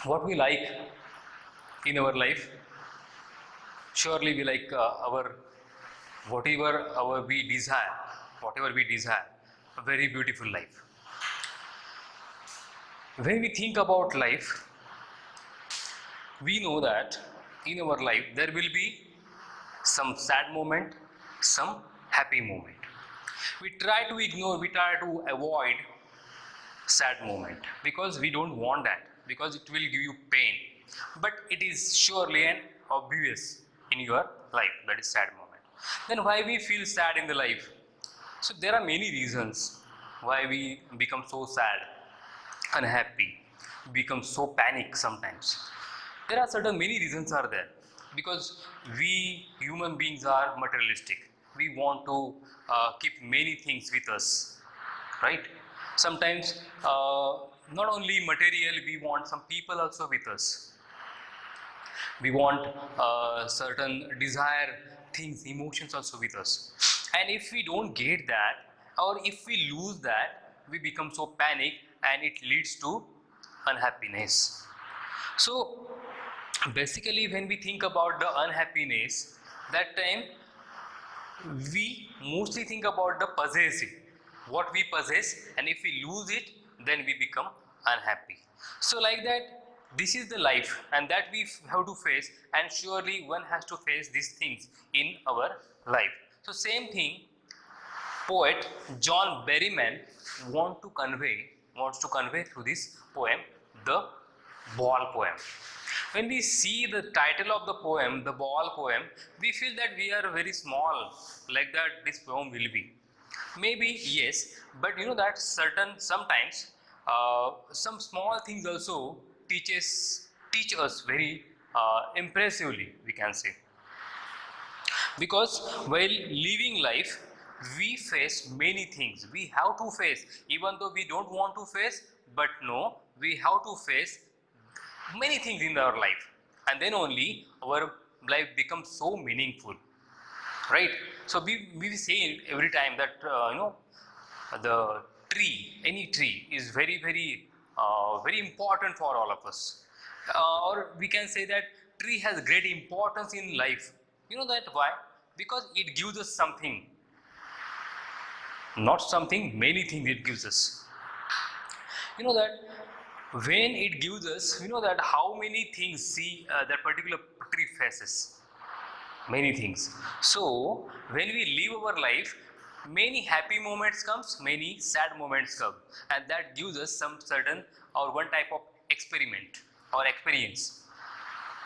what we like in our life. Surely we like our whatever we desire, a very beautiful life. When we think about life, we know that in our life there will be some sad moment, some happy moment. We try to ignore, we try to avoid sad moment because we don't want that, because it will give you pain. But it is surely and obvious in your life that is sad moment. Then why we feel sad in the life? So there are many reasons why we become so sad, unhappy, become so panic sometimes. There are certain many reasons are there, because we human beings are materialistic. We want to keep many things with us, right? Sometimes not only material, we want some people also with us. We want certain desire things, emotions also with us. And if we don't get that, or if we lose that, we become so panic and it leads to unhappiness. So basically when we think about the unhappiness, that time we mostly think about the possessive, what we possess, and if we lose it, then we become unhappy. So like that, this is the life, and that we have to face, and surely one has to face these things in our life. So same thing, poet John Berryman wants to convey through this poem, the Ball poem. When we see the title of the poem, the Ball poem, we feel that we are very small, like that this poem will be. Maybe yes, but you know that sometimes some small things also teach us very impressively, we can say. Because while living life, we face many things, we have to face, even though we don't want to face, but no, we have to face many things in our life, and then only our life becomes so meaningful, right? So we say every time that the any tree is very important for all of us, or we can say that tree has great importance in life. You know that why? Because it gives us something, not something, many things it gives us. You know that when it gives us, you know that how many things see that particular tree faces, many things. So when we live our life, many happy moments comes, many sad moments come, and that gives us some certain or one type of experiment or experience,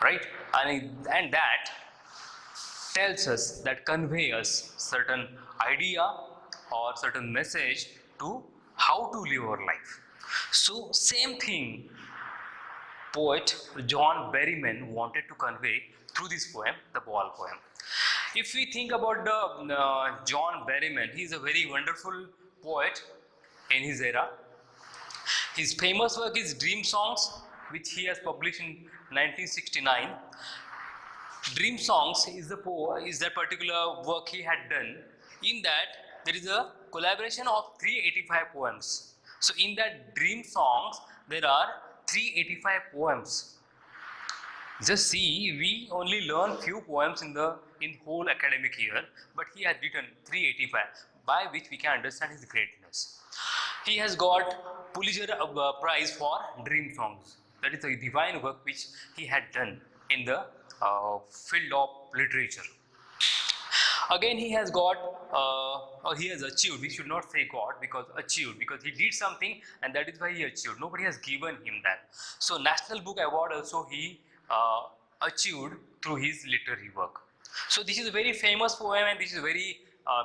right? And that tells us, that convey us certain idea or certain message to how to live our life. So same thing poet John Berryman wanted to convey through this poem, the Ball poem. If we think about the John Berryman, he is a very wonderful poet in his era. His famous work is Dream Songs, which he has published in 1969. Dream Songs is that particular work he had done. In that, there is a collaboration of 385 poems. So in that Dream Songs, there are 385 poems. Just see, we only learn few poems in whole academic year, but he has written 385, by which we can understand his greatness. He has got Pulitzer Prize for Dream Songs. That is a divine work which he had done in the field of literature. Again, he has got, or he has achieved, we should not say God, because achieved, because he did something and that is why he achieved. Nobody has given him that. So National Book Award also he achieved through his literary work. So this is a very famous poem, and this is a very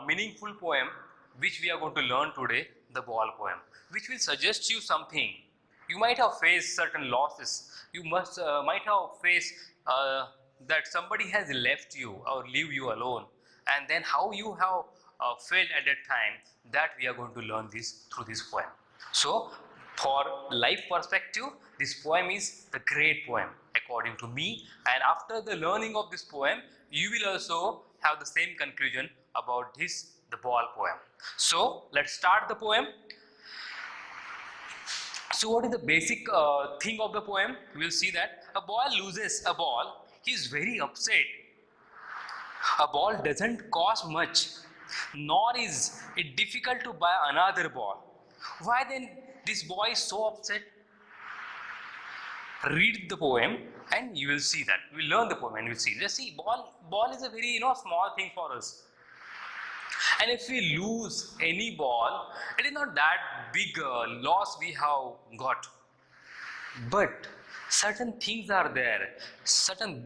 meaningful poem which we are going to learn today, the Ball poem, which will suggest you something. You might have faced certain losses. You might have faced that somebody has left you or leave you alone, and then how you have felt at that time, that we are going to learn this through this poem. So for life perspective, this poem is the great poem according to me, and after the learning of this poem, you will also have the same conclusion about this, the Ball poem. So let's start the poem. So what is the basic thing of the poem? We will see that a boy loses a ball. He is very upset. A ball doesn't cost much, nor is it difficult to buy another ball. Why then this boy is so upset? Read the poem and you will see that. We will learn the poem and we will see. Just see, ball is a very small thing for us. And if we lose any ball, it is not that big loss we have got. But certain things are there, certain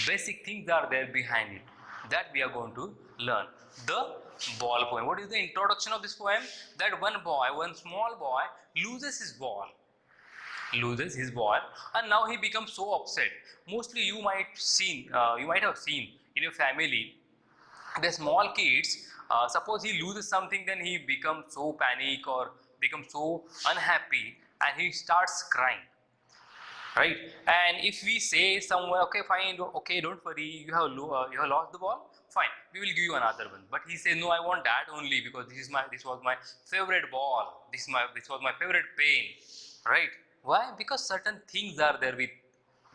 basic things are there behind it that we are going to learn. The ball poem. What is the introduction of this poem? That one small boy loses his ball, and now he becomes so upset. Mostly you might have seen in your family the small kids. Suppose he loses something, then he becomes so panic or becomes so unhappy, and he starts crying, right? And if we say somewhere, okay, fine, okay, don't worry, you have lost the ball, fine, we will give you another one. But he says, no, I want that only because this was my favorite ball, this was my favorite pen, right? Why? Because certain things are there with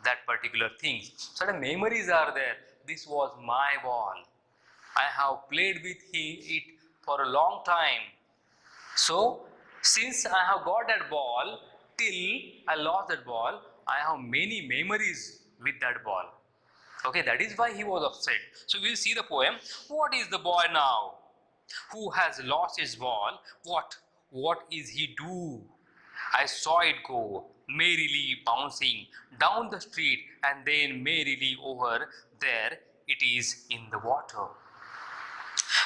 that particular things, certain memories are there. This was my ball, I have played with it for a long time. So since I have got that ball, till I lost that ball, I have many memories with that ball. Okay, that is why he was upset. So we'll see the poem. What is the boy now who has lost his ball? What is he do? I saw it go, merrily bouncing down the street, and then merrily over there it is in the water.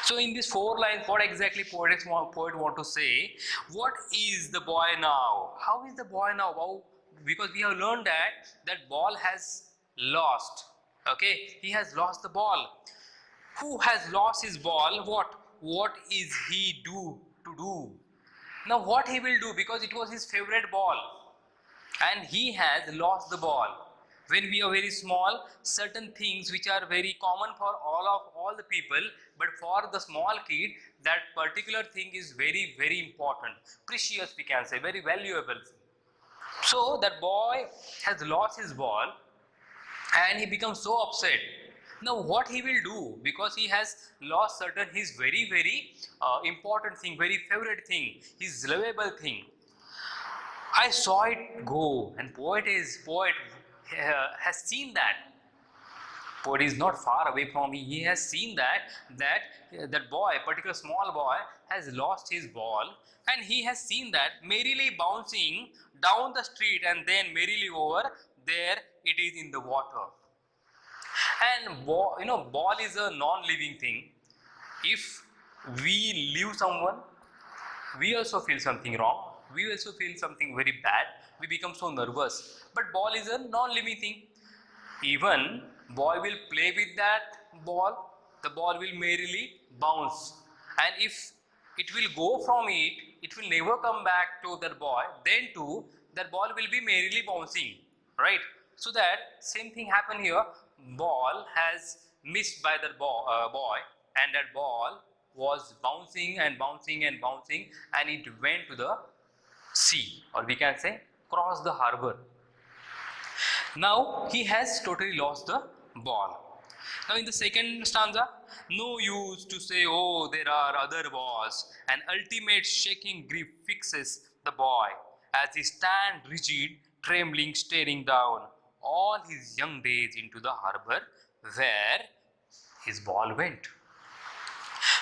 So in these 4 lines, what exactly poet want to say? What is the boy now? How is the boy now? How? Because we have learned that ball has lost. Okay, he has lost the ball. Who has lost his ball? What is he to do? Now what he will do, because it was his favorite ball and he has lost the ball. When we are very small, certain things which are very common for all the people, but for the small kid, that particular thing is very, very important, precious, we can say, very valuable. So that boy has lost his ball and he becomes so upset. Now what he will do, because he has lost certain his very, very important thing, very favorite thing, his lovable thing. I saw it go, and poet has seen that. Poet is not far away from me. He has seen that boy, particular small boy, has lost his ball, and he has seen that merrily bouncing down the street, and then merrily over there it is in the water. And ball is a non-living thing. If we leave someone, we also feel something wrong. We also feel something very bad. We become so nervous. But ball is a non-living thing. Even boy will play with that ball, the ball will merrily bounce. And if it will go from it, it will never come back to that boy. Then too, that ball will be merrily bouncing, right? So that same thing happened here. Ball has missed by that boy, and that ball was bouncing and bouncing and bouncing, and it went to the sea, or we can say cross the harbor. Now he has totally lost the ball. Now in the second stanza, no use to say, oh, there are other balls. An ultimate shaking grief fixes the boy as he stands rigid, trembling, staring down all his young days into the harbor where his ball went.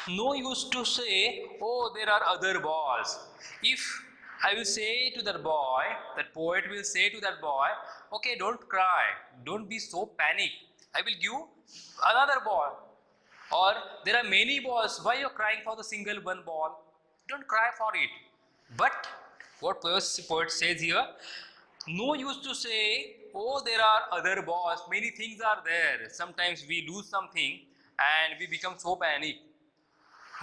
No use to say, oh, there are other balls. If I will say to that boy, that poet will say to that boy, okay, don't cry, don't be so panic, I will give another ball. Or there are many balls, why you are crying for the single one ball? Don't cry for it. But what poet says here, no use to say, oh, there are other balls, many things are there. Sometimes we lose something and we become so panic.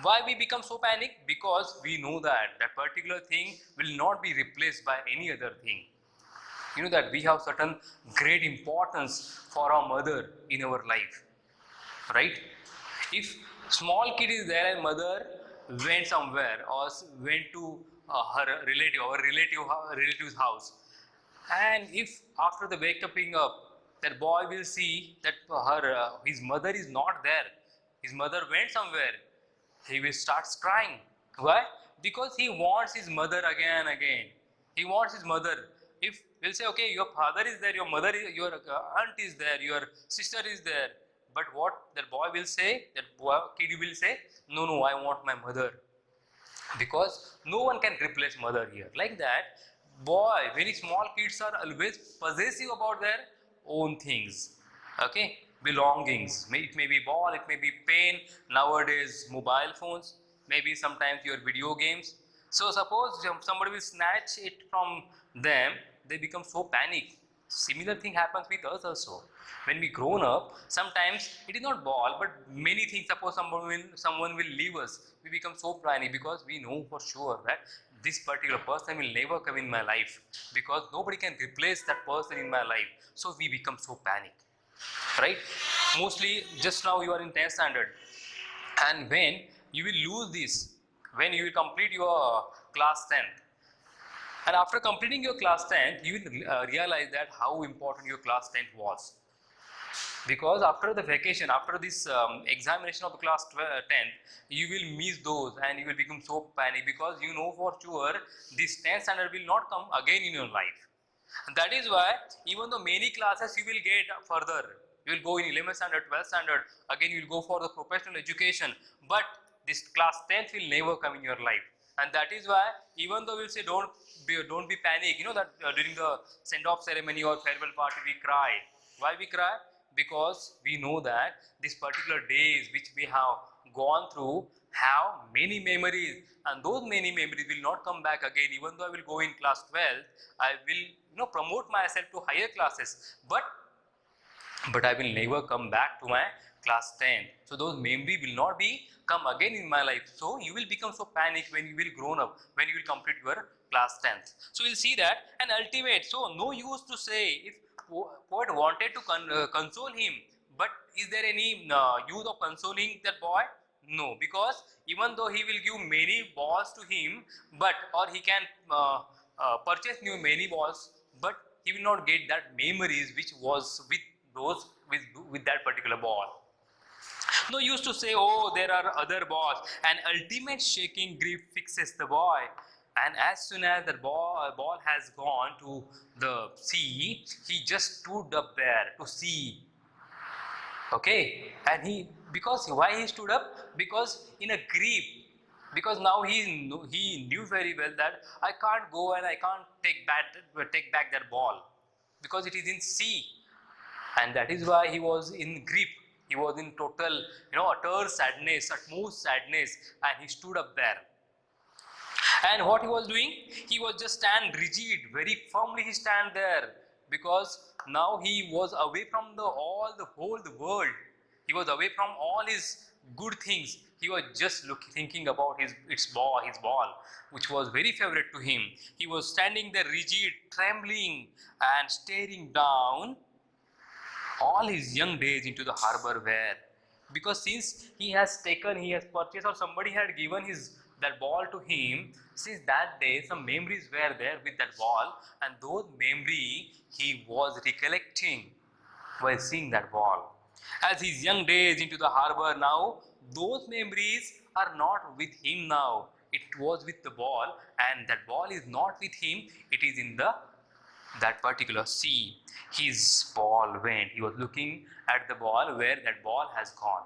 Why we become so panic? Because we know that that particular thing will not be replaced by any other thing. You know that we have certain great importance for our mother in our life, right? If small kid is there and mother went somewhere or went to relative's house, and if after the waking up, that boy will see that his mother is not there, his mother went somewhere, he will start crying. Why? Because he wants his mother again and again. He wants his mother. If we'll say, okay, your father is there, your mother is, your aunt is there, your sister is there, but what that boy will say, that boy, kid will say, no, no, I want my mother, because no one can replace mother here. Like that, boy, very small kids are always possessive about their own things. Okay, belongings. It may be ball, it may be pen. Nowadays, mobile phones. Maybe sometimes your video games. So suppose somebody will snatch it from them, they become so panic. Similar thing happens with us also. When we grown up, sometimes it is not ball, but many things. Suppose someone will leave us, we become so panic because we know for sure that this particular person will never come in my life, because nobody can replace that person in my life. So we become so panic, right? Mostly, just now you are in 10th standard, and when you will lose this, when you will complete your class 10th, and after completing your class 10th, you will realize that how important your class 10th was. Because after the vacation, after this examination of the class 10th, you will miss those and you will become so panic, because you know for sure this 10th standard will not come again in your life. And that is why, even though many classes you will get further, you will go in 11th standard, 12th standard, again you will go for the professional education, but this class 10th will never come in your life. And that is why, even though we'll say don't be panic, you know that during the send-off ceremony or farewell party we cry. Why we cry? Because we know that this particular days which we have gone through have many memories, and those many memories will not come back again. Even though I will go in class 12, I will promote myself to higher classes, but I will never come back to my class 10. So those memory will not be come again in my life. So you will become so panic when you will grown up, when you will complete your class 10th. So we'll see that, and ultimate. So no use to say if poet wanted to console him, but is there any use of consoling that boy? No, because even though he will give many balls to him, but or he can purchase new many balls, but he will not get that memories which was with those with that particular ball. No use to say, oh, there are other balls. An ultimate shaking grief fixes the boy. And as soon as the ball has gone to the sea, he just stood up there to see. Okay, and because why he stood up? Because in a grief, because now he knew very well that I can't go and I can't take back that ball, because it is in sea, and that is why he was in grief. He was in total, utter sadness, utmost sadness, and he stood up there. And what he was doing? He was just stand rigid, very firmly he stand there, because now he was away from the whole world. He was away from all his good things. He was just thinking about his ball, which was very favorite to him. He was standing there rigid, trembling, and staring down all his young days into the harbor where, because since he has purchased, or somebody had given that ball to him, since that day some memories were there with that ball, and those memory he was recollecting while seeing that ball. As his young days into the harbor now, those memories are not with him now. It was with the ball, and that ball is not with him, it is in that particular sea. His ball went. He was looking at the ball where that ball has gone.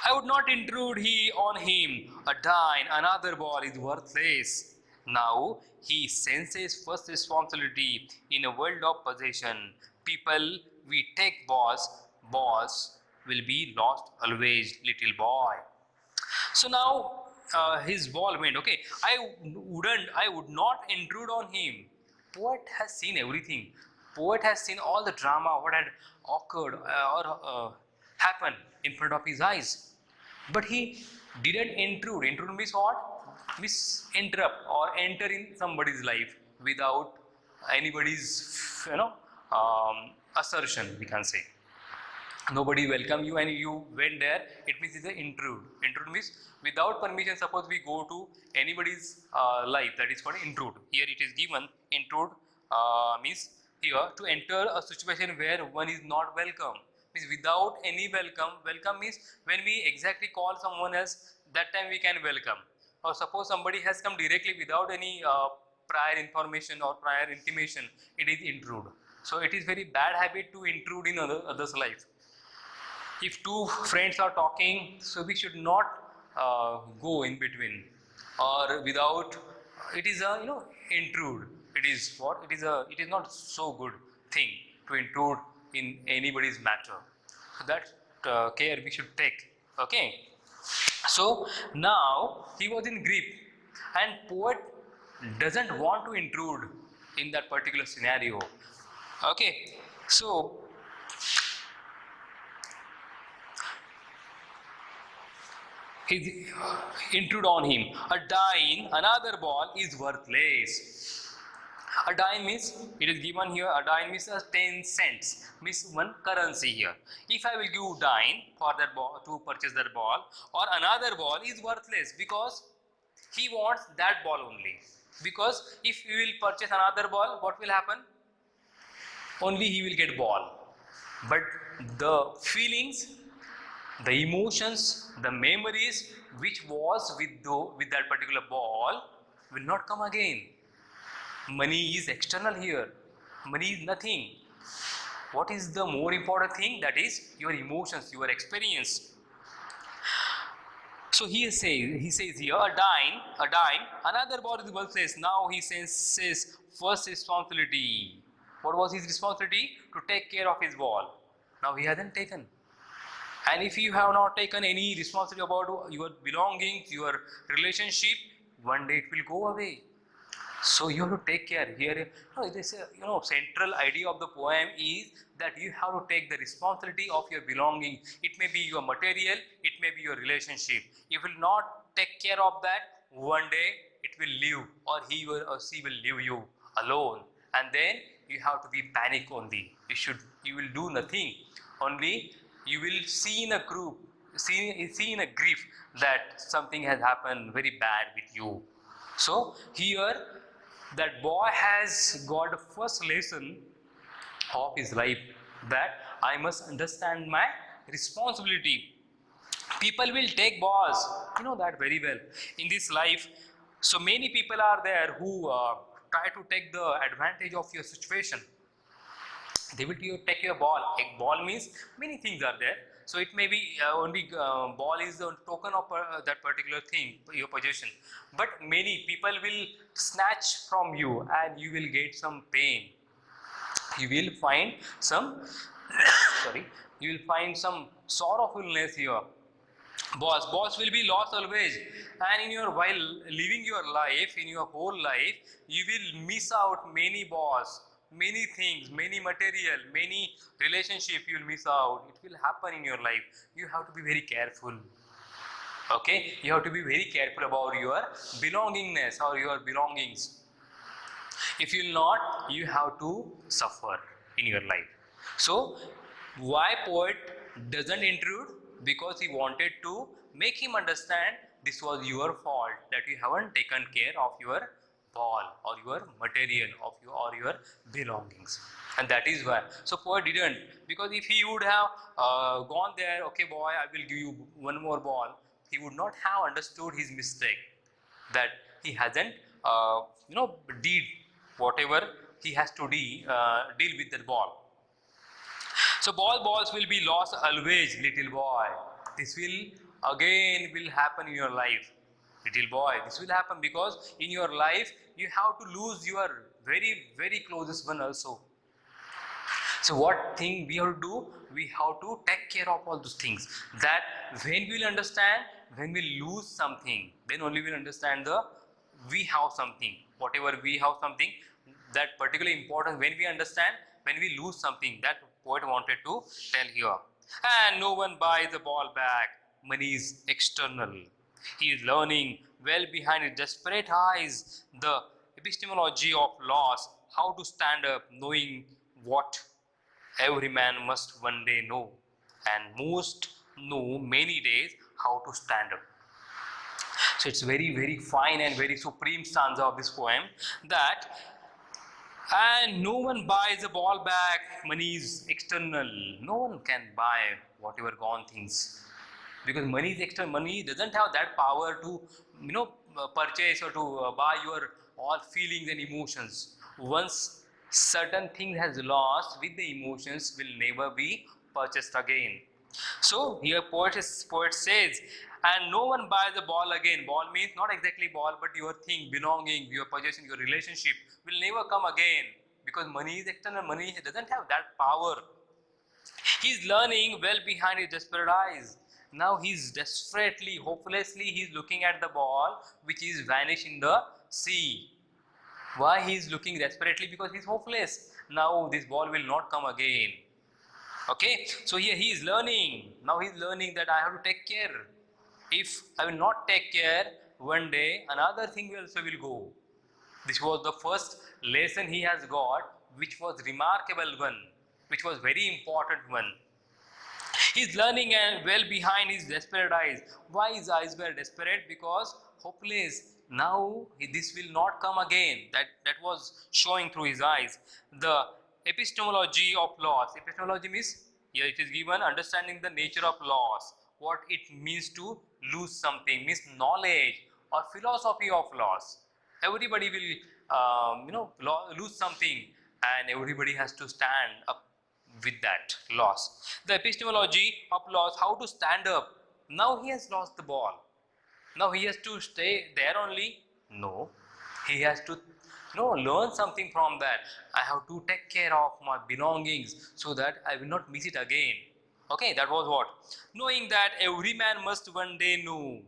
I would not intrude on him. A dime, another ball is worthless. Now he senses first responsibility in a world of possession. People, we take balls will be lost always, little boy. So now his ball went. Okay, I would not intrude on him. Poet has seen everything. Poet has seen all the drama, what had occurred or happened in front of his eyes. But he didn't intrude. Intrude means what? Means interrupt or enter in somebody's life without anybody's, assertion, we can say. nobody welcome you and you went there, it means it's an intrude. Intrude means without permission. Suppose we go to anybody's life, that is called intrude. Here it is given intrude means here to enter a situation where one is not welcome, means without any welcome. Welcome means when we exactly call someone else, that time we can welcome. Or suppose somebody has come directly without any prior information or prior intimation, it is intrude. So it is very bad habit to intrude in others life. If two friends are talking, so we should not go in between or without. It is a intrude. It is what it is a. It is not so good thing to intrude in anybody's matter. So that care we should take. Okay. So now he was in grief, and poet doesn't want to intrude in that particular scenario. Okay. So he intrude on him. A dime, another ball is worthless. A dime means, it is given here, a dime means 10 cents, means one currency here. If I will give dime for that ball to purchase that ball, or another ball is worthless because he wants that ball only. Because if you will purchase another ball, what will happen? Only he will get ball. But the feelings, the emotions, the memories which was with that particular ball will not come again. Money is external here. Money is nothing. What is the more important thing? That is your emotions, your experience. So he says here, a dime, another ball is worthless. Now he says first responsibility. What was his responsibility? To take care of his ball. Now he hasn't taken. And if you have not taken any responsibility about your belongings, your relationship, one day it will go away. So you have to take care. Here, this central idea of the poem is that you have to take the responsibility of your belongings. It may be your material, it may be your relationship. If you will not take care of that, one day it will leave, or he or she will leave you alone. And then you have to be panic only. You will do nothing. Only you will see in a group, see in a grief that something has happened very bad with you. So here that boy has got the first lesson of his life, that I must understand my responsibility. People will take balls, you know that very well in this life. So many people are there who try to take the advantage of your situation. They will take your ball. A ball means many things are there. So it may be only ball is the token of that particular thing, your possession. But many people will snatch from you and you will get some pain. You will find some sorry, you will find some sorrowfulness here. Balls will be lost always, and in your while living your life, in your whole life, you will miss out many balls, many things, many material, many relationship you will miss out. It will happen in your life. You have to be very careful. Okay, you have to be very careful about your belongingness or your belongings. If you will not, you have to suffer in your life. So why poet doesn't intrude? Because he wanted to make him understand this was your fault, that you haven't taken care of your ball or your material of you or your belongings, and that is why. So poet didn't, because if he would have gone there, okay boy, I will give you one more ball, he would not have understood his mistake, that he hasn't did whatever he has to deal with that ball. So balls will be lost always, little boy. This will happen in your life, little boy. This will happen because in your life you have to lose your very closest one also. So what thing we have to do? We have to take care of all those things. That when we will understand, when we lose something, then only we will understand we have something. Whatever we have something, that particular important. When we understand, when we lose something, that poet wanted to tell here. And no one buys the ball back. Money is external. He is learning well behind his desperate eyes the epistemology of loss, how to stand up knowing what every man must one day know. and most know many days how to stand up. So it's very fine and very supreme stanza of this poem, that and no one buys a ball back, money is external. No one can buy whatever gone things, because money is external. Money doesn't have that power to purchase or to buy your all feelings and emotions. Once certain thing has lost, with the emotions will never be purchased again. So here poet says, and no one buys a ball again. Ball means not exactly ball, but your thing, belonging, your possession, your relationship will never come again, because money is external. Money doesn't have that power. He's learning well behind his desperate eyes. Now he's desperately, hopelessly, he's looking at the ball which is vanished in the sea. Why he's looking desperately? Because he's hopeless. Now this ball will not come again. Okay, so here he is learning. Now he's learning that I have to take care. If I will not take care, one day another thing also will go. This was the first lesson he has got, which was remarkable one, which was very important one. He's learning and well behind his desperate eyes. Why his eyes were desperate? Because hopeless. Now this will not come again. That was showing through his eyes. The epistemology of loss. Epistemology means, here it is given, understanding the nature of loss. What it means to lose something, means knowledge or philosophy of loss. Everybody will lose something, and everybody has to stand up with that loss. The epistemology of loss, how to stand up. Now he has lost the ball. Now he has to stay there only? No. He has to learn something from that. I have to take care of my belongings so that I will not miss it again. Okay, that was what? Knowing that every man must one day know.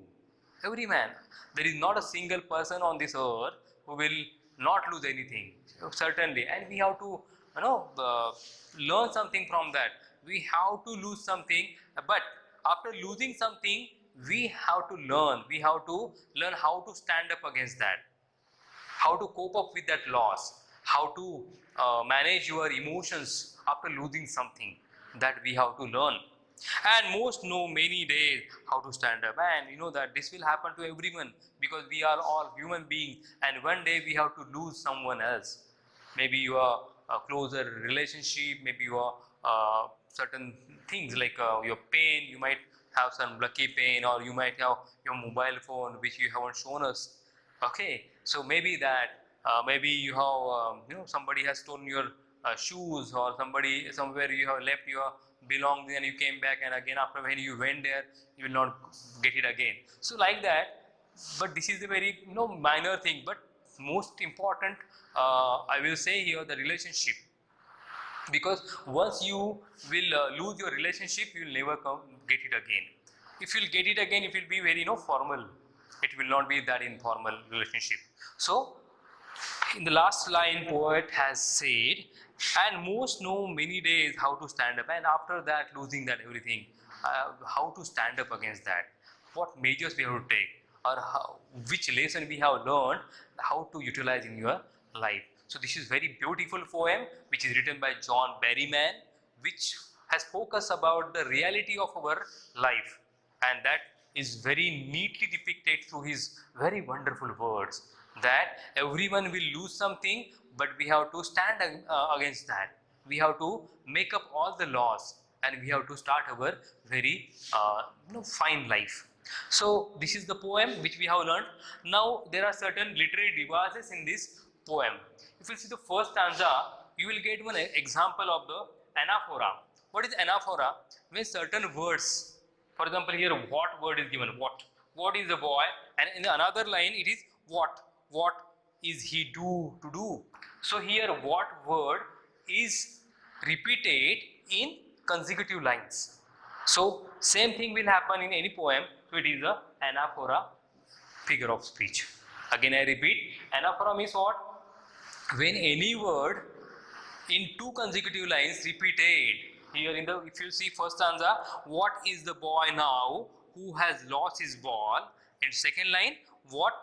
Every man. There is not a single person on this earth who will not lose anything. Certainly. And we have to learn something from that. We have to lose something, but after losing something, we have to learn. We have to learn how to stand up against that, how to cope up with that loss, how to manage your emotions after losing something. That we have to learn. And most know many days how to stand up, and you know that this will happen to everyone, because we are all human beings, and one day we have to lose someone else. Maybe your closer relationship, maybe your certain things like your pain. You might have some lucky pain, or you might have your mobile phone which you haven't shown us. Okay, so maybe that maybe you have somebody has stolen your shoes, or somebody somewhere you have left your belongings and you came back, and again after when you went there you will not get it again. So like that. But this is a very minor thing, but most important, I will say here, the relationship. Because once you will lose your relationship, you will never get it again. If you will get it again, it will be very formal. It will not be that informal relationship. So in the last line, poet has said, and most know many days how to stand up, and after that losing that everything, how to stand up against that, what measures we have to take, or which lesson we have learned, how to utilize in your life. So this is very beautiful poem which is written by John Berryman, which has focused about the reality of our life, and that is very neatly depicted through his very wonderful words, that everyone will lose something, but we have to stand against that. We have to make up all the laws, and we have to start our very fine life. So this is the poem which we have learned. Now there are certain literary devices in this poem. If you see the first stanza, you will get one example of the anaphora. What is anaphora? When certain words, for example here, what word is given? What is the boy? And in another line it is what is he to do. So here what word is repeated in consecutive lines. So same thing will happen in any poem. So it is a anaphora, figure of speech. Again I repeat, anaphora means what? When any word in two consecutive lines repeated. Here in the, if you see first stanza, what is the boy now who has lost his ball? In second line, what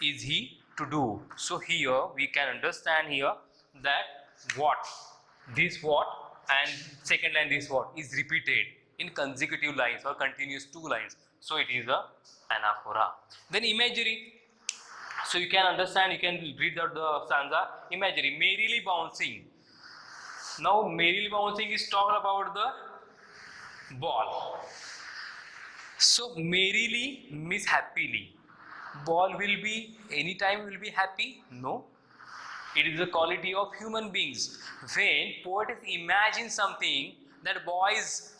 is he to do? So here we can understand here that what, this what, and second line is what? Is repeated in consecutive lines or continuous two lines. So it is a anaphora. Then imagery. So you can understand, you can read out the stanza. Imagery, merrily bouncing. Now merrily bouncing is talking about the ball. So merrily means happily. Ball will be, anytime will be happy? No. It is the quality of human beings. When poets imagine something, that ball is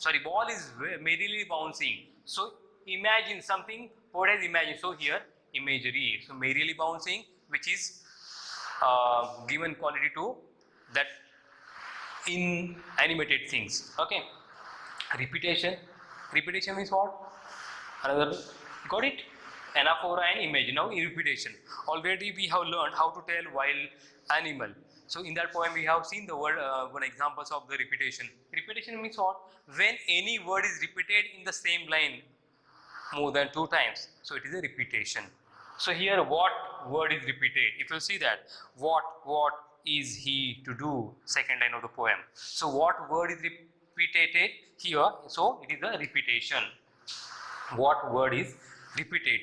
merrily bouncing. So imagine something, poet has imagined. So here imagery. So merrily bouncing, which is given quality to that inanimated things. Okay. Repetition. Repetition means what? Another, got it? Anaphora and image. Now repetition. Already we have learned how to tell wild animal. So in that poem we have seen the word one examples of the repetition. Repetition means what? When any word is repeated in the same line more than 2 times. So it is a repetition. So here what word is repeated? If you see that, what is he to do? Second line of the poem. So what word is repeated here? So it is a repetition. What word is repeated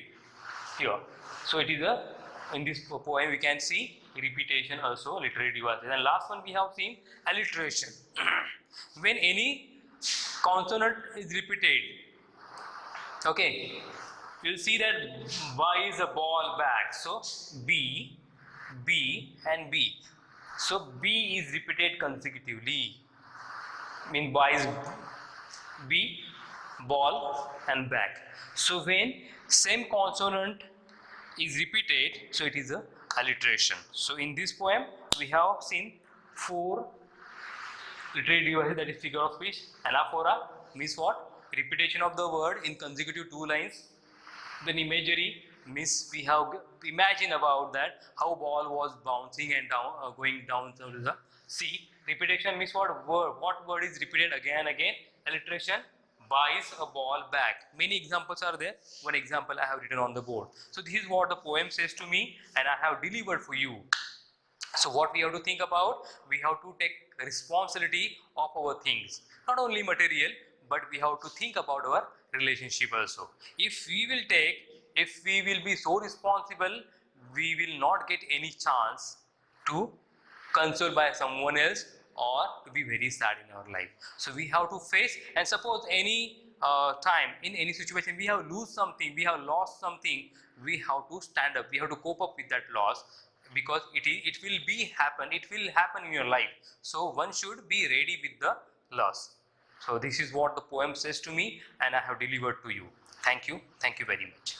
here? So it is a, in this poem we can see repetition also, literary devices. And last one we have seen alliteration. When any consonant is repeated, okay, you'll see that Y is a ball back. So B, B and B. So B is repeated consecutively. I mean Y is B, ball and back. So when same consonant is repeated, so it is a alliteration. So in this poem we have seen 4 literary devices, that is figure of speech. Anaphora means what? Repetition of the word in consecutive 2 lines. Then imagery means we have imagine about that how ball was bouncing and down going down to the sea. Repetition means what word is repeated again and again. Alliteration, buys a ball back. Many examples are there. One example I have written on the board. So this is what the poem says to me and I have delivered for you. So what we have to think about, we have to take responsibility of our things. Not only material, but we have to think about our relationship also. If we will be so responsible, we will not get any chance to consoled by someone else or to be very sad in our life. So we have to face, and suppose any time in any situation we have lose something, we have lost something, we have to stand up, we have to cope up with that loss, because it will happen in your life. So one should be ready with the loss. So this is what the poem says to me and I have delivered to you. Thank you very much.